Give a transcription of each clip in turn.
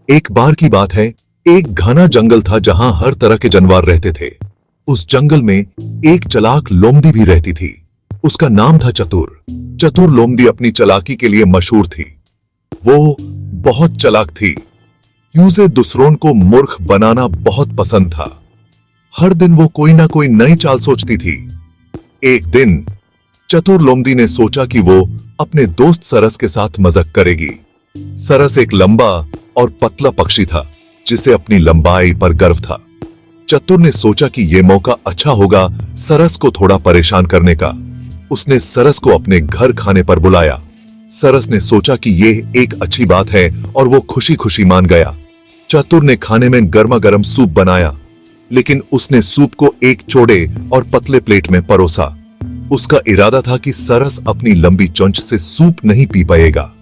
एक बार की बात है, एक घना जंगल था जहां हर तरह के जानवर रहते थे। उस जंगल में एक चालाक लोमड़ी भी रहती थी। उसका नाम था चतुर। चतुर लोमड़ी अपनी चालाकी के लिए मशहूर थी। वो बहुत चालाक थी। उसे दूसरों को मूर्ख बनाना बहुत पसंद था। हर दिन वो कोई ना कोई नई चाल सोचती थी। एक दिन चतुर लोमड़ी ने सोचा कि वो अपने दोस्त सरस के साथ मजाक करेगी। सरस एक लंबा और पतला पक्षी था जिसे अपनी लंबाई पर गर्व था। चतुर ने सोचा कि यह मौका अच्छा होगा सरस को थोड़ा परेशान करने का। उसने सरस को अपने घर खाने पर बुलाया। सरस ने सोचा कि यह एक अच्छी बात है और वो खुशी खुशी मान गया। चतुर ने खाने में गर्मा गर्म सूप बनाया, लेकिन उसने सूप को एक चौड़े और पतले प्लेट में परोसा। उसका इरादा था कि सरस अपनी लंबी चोंच से सूप नहीं पी पाएगा।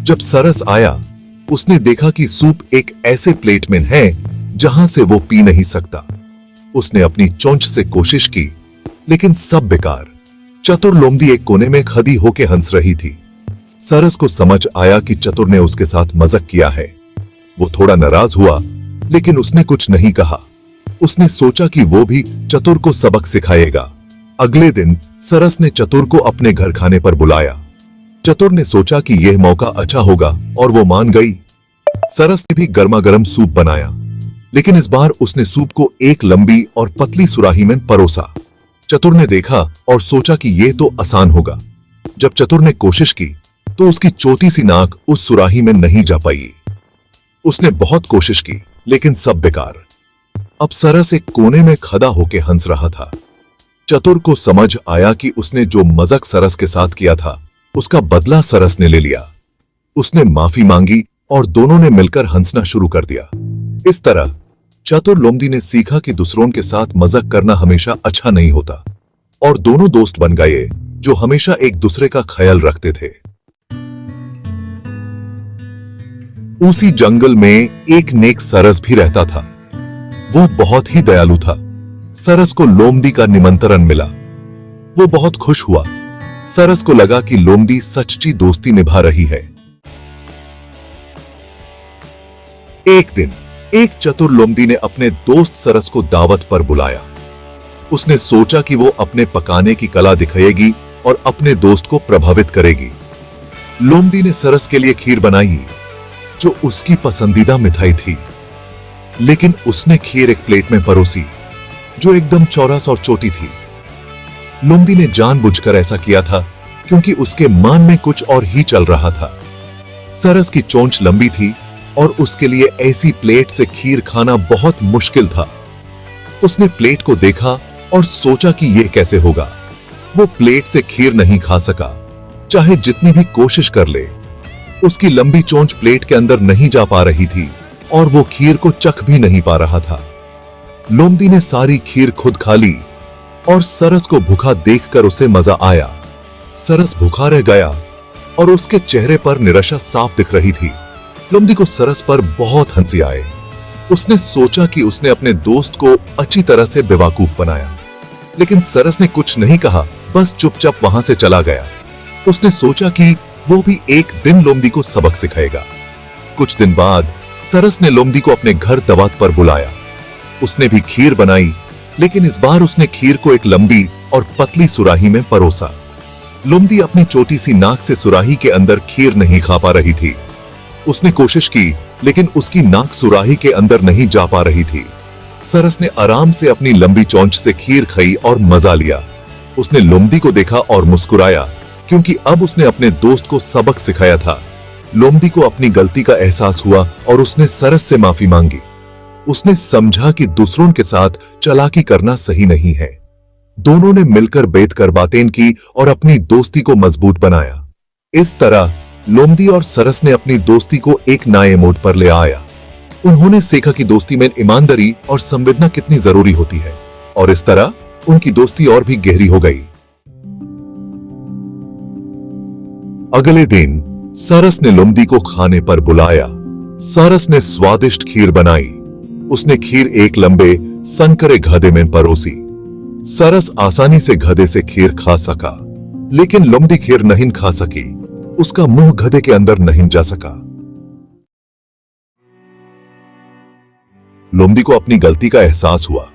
जब सरस आया, उसने देखा कि सूप एक ऐसे प्लेट में है जहां से वो पी नहीं सकता। उसने अपनी चोंच से कोशिश की, लेकिन सब बेकार। चतुर लोमड़ी एक कोने में खड़ी होके हंस रही थी। सरस को समझ आया कि चतुर ने उसके साथ मजाक किया है। वो थोड़ा नाराज हुआ, लेकिन उसने कुछ नहीं कहा। उसने सोचा कि वो भी चतुर को सबक सिखाएगा। अगले दिन सरस ने चतुर को अपने घर खाने पर बुलाया। चतुर ने सोचा कि यह मौका अच्छा होगा और वो मान गई। सरस ने भी गर्मा गर्म सूप बनाया, लेकिन इस बार उसने सूप को एक लंबी और पतली सुराही में परोसा। चतुर ने देखा और सोचा कि यह तो आसान होगा। जब चतुर ने कोशिश की तो उसकी छोटी सी नाक उस सुराही में नहीं जा पाई। उसने बहुत कोशिश की, लेकिन सब बेकार। अब सरस एक कोने में खड़ा होके हंस रहा था। चतुर को समझ आया कि उसने जो मजाक सरस के साथ किया था उसका बदला सरस ने ले लिया। उसने माफी मांगी और दोनों ने मिलकर हंसना शुरू कर दिया। इस तरह चतुर लोमड़ी ने सीखा कि दूसरों के साथ मजाक करना हमेशा अच्छा नहीं होता, और दोनों दोस्त बन गए जो हमेशा एक दूसरे का ख्याल रखते थे। उसी जंगल में एक नेक सरस भी रहता था। वो बहुत ही दयालु था। सरस को लोमड़ी का निमंत्रण मिला। वो बहुत खुश हुआ। सरस को लगा कि लोमड़ी सच्ची दोस्ती निभा रही है। एक दिन एक चतुर लोमड़ी ने अपने दोस्त सरस को दावत पर बुलाया। उसने सोचा कि वो अपने पकाने की कला दिखाएगी और अपने दोस्त को प्रभावित करेगी। लोमड़ी ने सरस के लिए खीर बनाई, जो उसकी पसंदीदा मिठाई थी, लेकिन उसने खीर एक प्लेट में परोसी जो एकदम चौरस और छोटी थी। लोमड़ी ने जानबूझकर ऐसा किया था क्योंकि उसके मन में कुछ और ही चल रहा था। सरस की चोंच लंबी थी और उसके लिए ऐसी प्लेट से खीर खाना बहुत मुश्किल था। उसने प्लेट को देखा और सोचा कि यह कैसे होगा। वो प्लेट से खीर नहीं खा सका, चाहे जितनी भी कोशिश कर ले। उसकी लंबी चोंच प्लेट के अंदर नहीं जा पा रही थी और वो खीर को चख भी नहीं पा रहा था। लोमड़ी ने सारी खीर खुद खा ली और सरस को भूखा देखकर उसे मजा आया। सरस भूखा रह गया और उसके चेहरे पर निराशा साफ दिख रही थी। लोमड़ी को सरस पर बहुत हंसी आई। उसने सोचा कि उसने अपने दोस्त को अच्छी तरह से बेवकूफ बनाया, लेकिन सरस ने कुछ नहीं कहा, बस चुपचाप वहां से चला गया। उसने सोचा कि वो भी एक दिन लोमड़ी को सबक सिखाएगा। कुछ दिन बाद सरस ने लोमड़ी को अपने घर दावत पर बुलाया। उसने भी खीर बनाई, लेकिन इस बार उसने खीर को एक लंबी और पतली सुराही में परोसा। लोमड़ी अपनी छोटी सी नाक से सुराही के अंदर खीर नहीं खा पा रही थी। उसने कोशिश की, लेकिन उसकी नाक सुराही के अंदर नहीं जा पा रही थी। सरस ने आराम से अपनी लंबी चोंच से खीर खाई और मजा लिया। उसने लोमड़ी को देखा और मुस्कुराया, क्योंकि अब उसने अपने दोस्त को सबक सिखाया था। लोमड़ी को अपनी गलती का एहसास हुआ और उसने सरस से माफी मांगी। उसने समझा कि दूसरों के साथ चालाकी करना सही नहीं है। दोनों ने मिलकर बैठकर बातें की और अपनी दोस्ती को मजबूत बनाया। इस तरह लोमड़ी और सरस ने अपनी दोस्ती को एक नए मोड़ पर ले आया। उन्होंने सीखा कि दोस्ती में ईमानदारी और संवेदना कितनी जरूरी होती है, और इस तरह उनकी दोस्ती और भी गहरी हो गई। अगले दिन सरस ने लोमड़ी को खाने पर बुलाया। सरस ने स्वादिष्ट खीर बनाई। उसने खीर एक लंबे संकरे गधे में परोसी। सरस आसानी से गधे से खीर खा सका, लेकिन लोमड़ी खीर नहीं खा सकी। उसका मुंह गधे के अंदर नहीं जा सका। लोमड़ी को अपनी गलती का एहसास हुआ।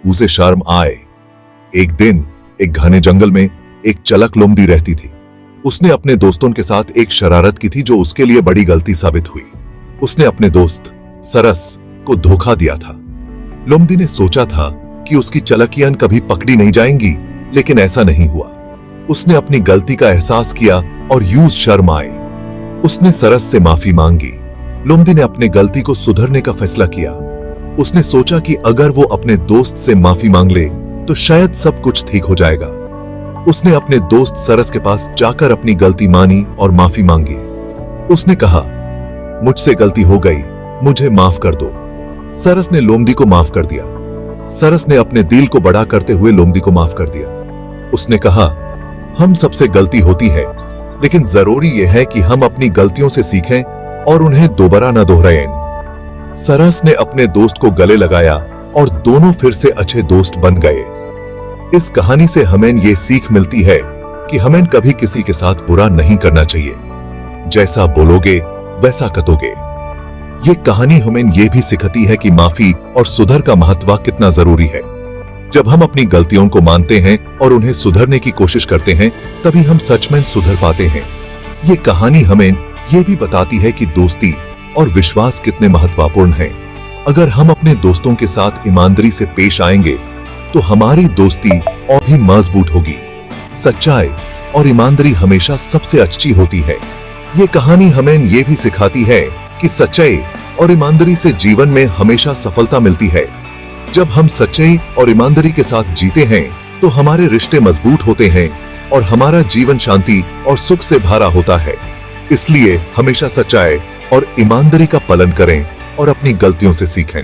उसे शर्म आए। एक दिन एक घने जंगल में एक चलक लोमड़ी रहती थी। उसने अपने दोस्तों के साथ एक शरारत की थी जो उसके लिए बड़ी गलती साबित हुई। उसने अपने दोस्त सरस को धोखा दिया था। लोमड़ी ने सोचा था कि उसकी चलाकियां कभी पकड़ी नहीं जाएंगी, लेकिन ऐसा नहीं हुआ। उसने अपनी गलती का एहसास किया और यूं शर्म आए। उसने सरस से माफी मांगी। लोमड़ी ने अपने गलती को सुधरने का फैसला किया। उसने सोचा कि अगर वो अपने दोस्त से माफी मांग ले तो शायद सब कुछ ठीक हो जाएगा। उसने अपने दोस्त सरस के पास जाकर अपनी गलती मानी और माफी मांगी। उसने कहा, मुझसे गलती हो गई, मुझे माफ कर दो। सरस ने लोमड़ी को माफ कर दिया। सरस ने अपने दिल को बड़ा करते हुए लोमड़ी को माफ कर दिया। उसने कहा, हम सबसे गलती होती है, लेकिन जरूरी यह है कि हम अपनी गलतियों से सीखें और उन्हें दोबारा न दोहराएं। सरस ने अपने दोस्त को गले लगाया और दोनों फिर से अच्छे दोस्त बन गए। इस कहानी से हमें यह सीख मिलती है कि हमें कभी किसी के साथ बुरा नहीं करना चाहिए। जैसा बोलोगे वैसा करोगे। ये कहानी हमें यह भी सिखाती है कि माफी और सुधर का महत्व कितना जरूरी है। जब हम अपनी गलतियों को मानते हैं और उन्हें सुधरने की कोशिश करते हैं, तभी हम सच में सुधर पाते हैं। ये कहानी हमें यह भी बताती है कि दोस्ती और विश्वास कितने महत्वपूर्ण हैं। अगर हम अपने दोस्तों के साथ ईमानदारी से पेश आएंगे तो हमारी दोस्ती और भी मजबूत होगी। सच्चाई और ईमानदारी हमेशा सबसे अच्छी होती है। ये कहानी हमें यह भी सिखाती है कि सच्चाई और ईमानदारी से जीवन में हमेशा सफलता मिलती है। जब हम सच्चाई और ईमानदारी के साथ जीते हैं तो हमारे रिश्ते मजबूत होते हैं और हमारा जीवन शांति और सुख से भरा होता है। इसलिए हमेशा सच्चाई और ईमानदारी का पालन करें और अपनी गलतियों से सीखें।